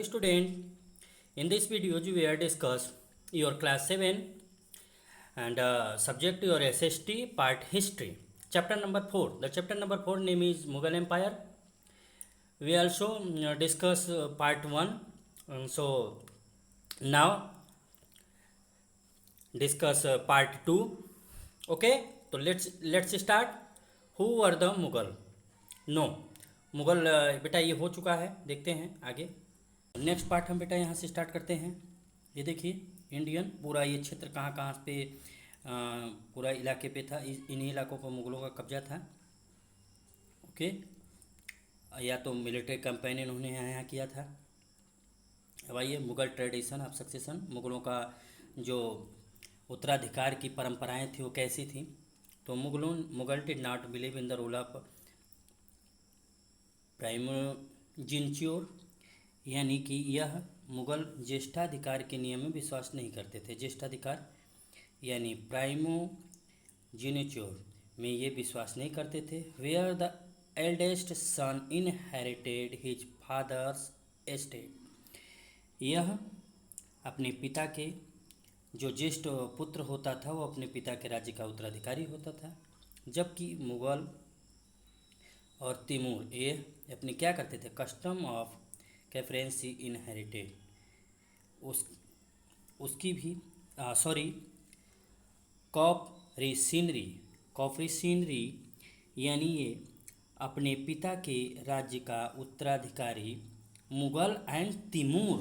Student, in this video we are discuss your class 7 and subject your SST part history chapter number 4. The chapter number 4 name is Mughal Empire. We also discuss part 1. So now discuss part 2. Okay, so let's start. Who were the Mughal? No, Mughal बेटा ये हो चुका है, देखते हैं आगे। Next part हम बेटा यहाँ से स्टार्ट करते हैं। ये देखिए इंडियन पूरा ये क्षेत्र कहाँ कहाँ पे पूरा इलाके पे था, इन्हीं इलाकों पर मुग़लों का कब्जा था। ओके, या तो मिलिट्री कैंपेन इन्होंने यहाँ किया था। अब आइए मुग़ल ट्रेडिशन ऑफ सक्सेशन, मुग़लों का जो उत्तराधिकार की परंपराएं थी वो कैसी थी। तो Mughal did not believe in the rule of primogeniture, यानी कि यह मुग़ल ज्येष्ठाधिकार के नियम में विश्वास नहीं करते थे। ज्येष्ठाधिकार यानी प्राइमोजेंच्योर में ये विश्वास नहीं करते थे। Where the eldest son inherited his father's estate, यह अपने पिता के जो ज्येष्ठ पुत्र होता था वो अपने पिता के राज्य का उत्तराधिकारी होता था। जबकि मुग़ल और तिमूर ये अपने क्या करते थे, कस्टम ऑफ कैफरेंसी इनहेरिटेड, उसकी भी कॉपरिसिनरी यानी ये अपने पिता के राज्य का उत्तराधिकारी मुग़ल एंड तिमूर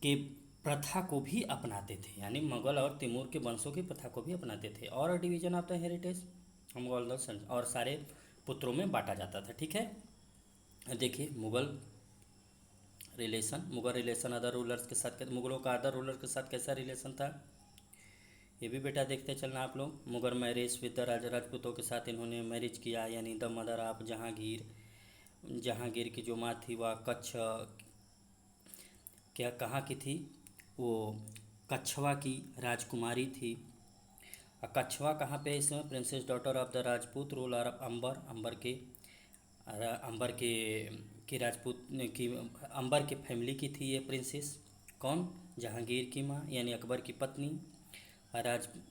के प्रथा को भी अपनाते थे, यानी मुग़ल और तिमूर के वंशों की प्रथा को भी अपनाते थे। और division of the heritage Mughal और सारे पुत्रों में बांटा जाता था। ठीक है, देखिए मुग़ल रिलेशन अदर रूलर्स के साथ, मुग़लों का अदर रूलर के साथ कैसा रिलेशन था ये भी बेटा देखते चलना आप लोग। मुग़ल मैरिज विद द राजपूतों के साथ इन्होंने मैरिज किया, यानी द मदर ऑफ जहांगीर की जो माँ थी वह कहाँ की थी, वो कछवा की राजकुमारी थी। कछवा कहाँ पे है इसमें, princess daughter of the Rajput ruler of Amber के राजपूत की अंबर के फैमिली की थी ये प्रिंसेस। कौन, जहांगीर की माँ यानी अकबर की पत्नी।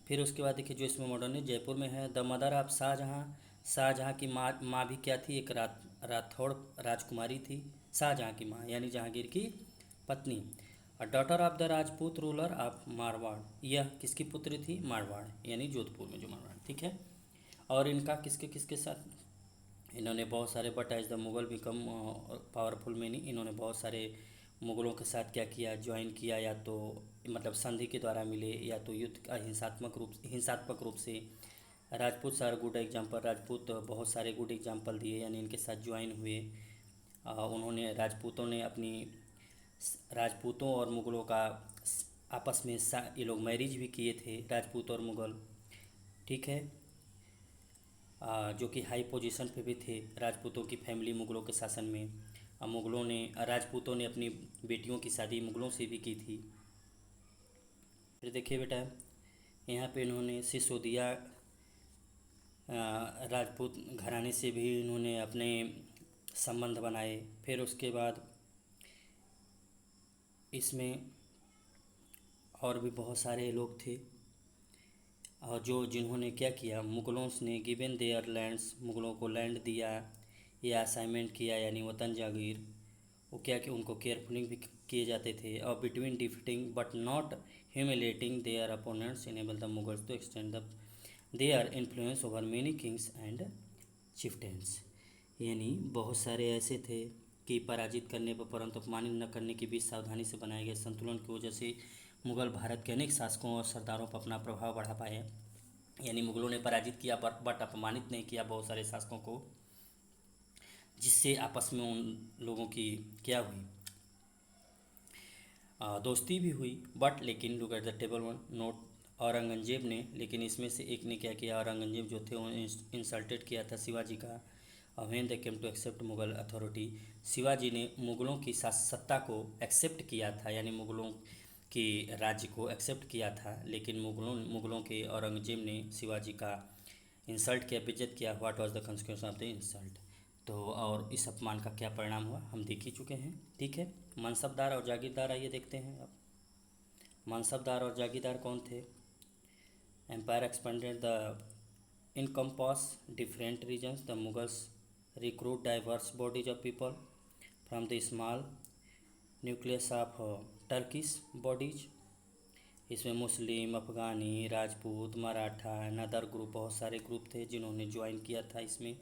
फिर उसके बाद देखिए जो इसमें मॉडर्न है जयपुर में है, द मदर ऑफ शाहजहाँ की माँ भी क्या थी, एक राठौड़ राजकुमारी थी। शाहजहाँ की माँ यानी जहांगीर की पत्नी। और daughter of the Rajput ruler of Marwar, यह किसकी पुत्री थी, मारवाड़ यानी जोधपुर में जो मारवाड़। ठीक है, और इनका किसके साथ इन्होंने बहुत सारे, but as the Mughal become powerful many, इन्होंने बहुत सारे मुग़लों के साथ क्या किया, ज्वाइन किया, या तो मतलब संधि के द्वारा मिले या तो युद्ध का हिंसात्मक रूप से। राजपूत सारे गुड एग्जाम्पल, राजपूत बहुत सारे गुड एग्जाम्पल दिए, यानी इनके साथ ज्वाइन हुए। उन्होंने राजपूतों और मुग़लों का आपस में ये लोग मैरिज भी किए थे, राजपूत और मुग़ल। ठीक है, जो कि हाई पोजीशन पे भी थे, राजपूतों की फैमिली मुग़लों के शासन में। राजपूतों ने अपनी बेटियों की शादी मुग़लों से भी की थी। फिर देखिए बेटा यहाँ पे इन्होंने सिसोदिया राजपूत घराने से भी इन्होंने अपने संबंध बनाए। फिर उसके बाद इसमें और भी बहुत सारे लोग थे और जिन्होंने क्या किया, मुग़लों ने गिवन देयर लैंड्स, मुग़लों को लैंड दिया या असाइनमेंट किया, यानी वतन जागीर। वो क्या कि उनको केयरफुली भी किए जाते थे। और between defeating but not humiliating their opponents enable the Mughals to extend their influence over many kings and chieftains, यानी बहुत सारे ऐसे थे कि पराजित करने पर परंतु अपमानित न करने के बीच सावधानी से बनाए गए संतुलन की वजह से मुग़ल भारत के अनेक शासकों और सरदारों पर अपना प्रभाव बढ़ा पाए। यानी मुग़लों ने पराजित किया बट अपमानित नहीं किया बहुत सारे शासकों को, जिससे आपस में उन लोगों की क्या हुई, दोस्ती भी हुई। बट लेकिन look at the table one note, Aurangzeb ने, लेकिन इसमें से एक ने क्या किया, औरंगजेब जो थे उन्होंने इंसल्टेड किया था शिवाजी का। When they came to accept Mughal authority, Shivaji ने मुग़लों की सत्ता को एक्सेप्ट किया था, यानी मुग़लों के राज्य को एक्सेप्ट किया था। लेकिन मुग़लों के औरंगजेब ने शिवाजी का इंसल्ट किया, बेइज्जत किया। What was the consequence of the insult, तो और इस अपमान का क्या परिणाम हुआ हम देख ही चुके हैं। ठीक है, मनसबदार और जागीरदार आइए देखते हैं अब। मनसबदार और जागीरदार कौन थे? Empire expanded the encompass different regions. The Mughals recruit diverse bodies of people from the small nucleus of Turkish bodies. इसमें मुस्लिम, अफ़गानी, राजपूत, मराठा, नदर ग्रुप, बहुत सारे ग्रुप थे जिन्होंने ज्वाइन किया था इसमें।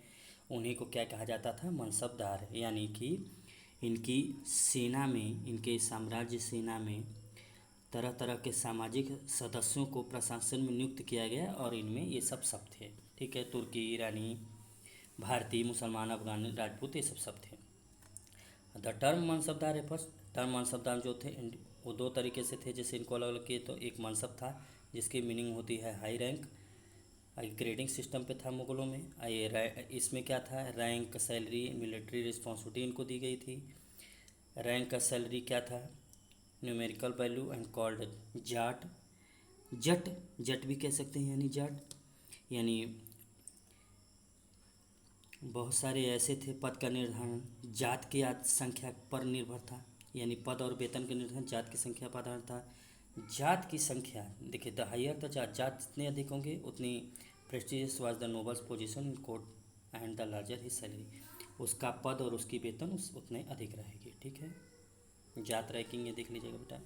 उन्हीं को क्या कहा जाता था? मनसबदार। यानी कि इनकी सेना में, इनके साम्राज्य सेना में तरह तरह के सामाजिक सदस्यों को प्रशासन में नियुक्त किया गया और इनमें ये सब थे। ठीक है, तुर्की, ईरानी, भारतीय, मुसलमान, अफगानी, राजपूत, ये सब थे। द टर्म मनसबदार है फर्स्ट। टर्म मनसबदार जो थे वो दो तरीके से थे, जैसे इनको अलग अलग किए। तो एक मनसब था जिसकी मीनिंग होती है हाई रैंक, ग्रेडिंग सिस्टम पे था मुग़लों में। ये इसमें क्या था? रैंक, सैलरी, मिलिट्री रिस्पॉन्सिबिलिटी इनको दी गई थी। रैंक का सैलरी क्या था? Numerical value and called Jat. Jat, Jat भी कह सकते हैं, यानी जाट। यानी बहुत सारे ऐसे थे पद का निर्धारण जात की संख्या पर निर्भर था। यानी पद और वेतन का निर्धारण जात की संख्या पर आधार था। जात की संख्या देखिए, द हायर द जात, जात जितने अधिक होंगे उतनी prestigious was the nobles position in court and the larger his salary. उसका पद और उसकी वेतन उतने अधिक रहेगी। ठीक है, जात रैंकिंग ये देख लीजिएगा बेटा।